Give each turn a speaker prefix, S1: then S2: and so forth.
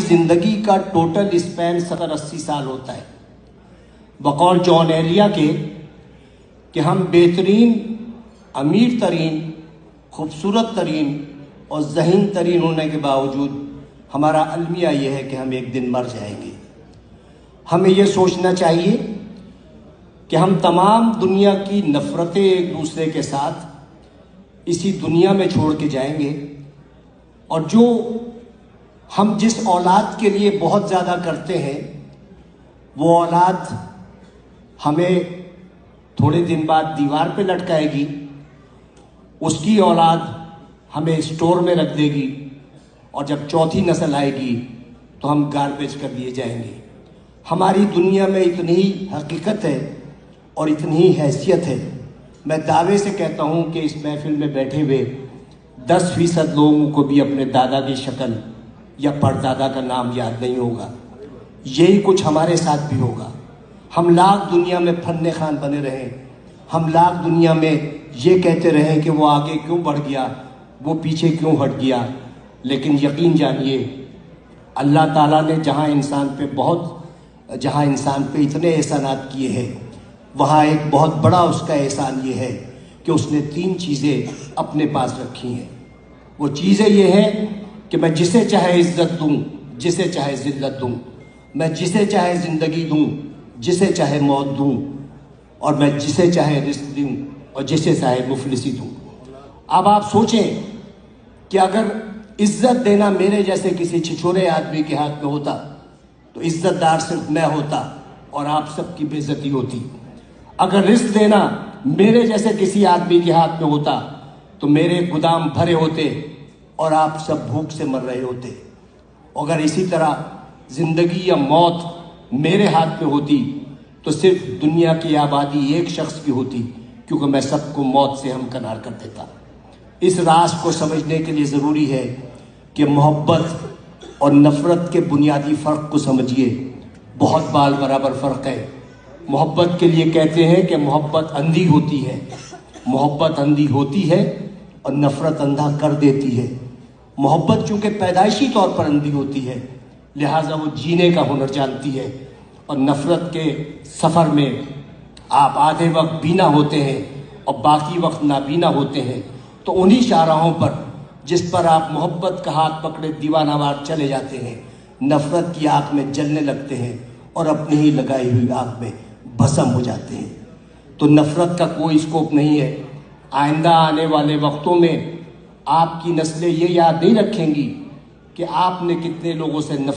S1: ज़िंदगी का total span 70-80 साल होता है। बकौल जॉन एलिया के कि हम बेहतरीन, अमीर तरीन, खूबसूरत तरीन और ज़हीन तरीन होने के बावजूद हमारा अलमिया यह है कि हम एक दिन मर जाएंगे। हमें यह सोचना चाहिए कि हम तमाम दुनिया की नफ़रतें एक दूसरे के साथ इसी दुनिया में छोड़ के जाएंगे, और जो हम जिस औलाद के लिए बहुत ज़्यादा करते हैं वो औलाद हमें थोड़े दिन बाद दीवार पे लटकाएगी, उसकी औलाद हमें स्टोर में रख देगी, और जब चौथी नस्ल आएगी तो हम गार्बेज कर दिए जाएंगे। हमारी दुनिया में इतनी ही हकीकत है और इतनी ही हैसियत है। मैं दावे से कहता हूँ कि इस महफिल में बैठे हुए 10% लोगों को भी अपने दादा की शक्ल या परदादा का नाम याद नहीं होगा। यही कुछ हमारे साथ भी होगा। हम लाख दुनिया में फन्ने खान बने रहें, हम लाख दुनिया में ये कहते रहें कि वो आगे क्यों बढ़ गया, वो पीछे क्यों हट गया, लेकिन यकीन जानिए अल्लाह ताला ने जहाँ इंसान पे इतने एहसानात किए हैं, वहाँ एक बहुत बड़ा उसका एहसान ये है कि उसने 3 चीज़ें अपने पास रखी हैं। वो चीज़ें ये हैं कि मैं जिसे चाहे इज्जत दूँ, जिसे चाहे ज़िल्लत दूँ, मैं जिसे चाहे ज़िंदगी दूँ, जिसे चाहे मौत दूँ, और मैं जिसे चाहे रिस्क दूँ और जिसे चाहे मुफलिसी दूँ। अब आप सोचें कि अगर इज्जत देना मेरे जैसे किसी छिछोरे आदमी के हाथ में होता तो इज्जतदार सिर्फ मैं होता और आप सबकी बेइज्जती होती। अगर रिस्क देना मेरे जैसे किसी आदमी के हाथ में होता तो मेरे गोदाम भरे होते और आप सब भूख से मर रहे होते। अगर इसी तरह जिंदगी या मौत मेरे हाथ में होती तो सिर्फ दुनिया की आबादी एक शख्स की होती, क्योंकि मैं सबको मौत से हमकनार कर देता। इस राज को समझने के लिए ज़रूरी है कि मोहब्बत और नफ़रत के बुनियादी फ़र्क को समझिए। बहुत बाल बराबर फ़र्क है। मोहब्बत के लिए कहते हैं कि मोहब्बत अंधी होती है, मोहब्बत अंधी होती है और नफ़रत अंधा कर देती है। मोहब्बत चूँकि पैदाइशी तौर पर अंधी होती है, लिहाजा वो जीने का हुनर जानती है, और नफ़रत के सफ़र में आप आधे वक्त बीना होते हैं और बाकी वक्त नाबीना होते हैं। तो उन्हीं शाहराहों पर जिस पर आप मोहब्बत का हाथ पकड़े दीवानावार चले जाते हैं, नफ़रत की आग में जलने लगते हैं और अपनी ही लगाई हुई आग में भस्म हो जाते हैं। तो नफ़रत का कोई स्कोप नहीं है। आइंदा आने वाले वक्तों में आपकी नस्लें ये याद नहीं रखेंगी कि आपने कितने लोगों से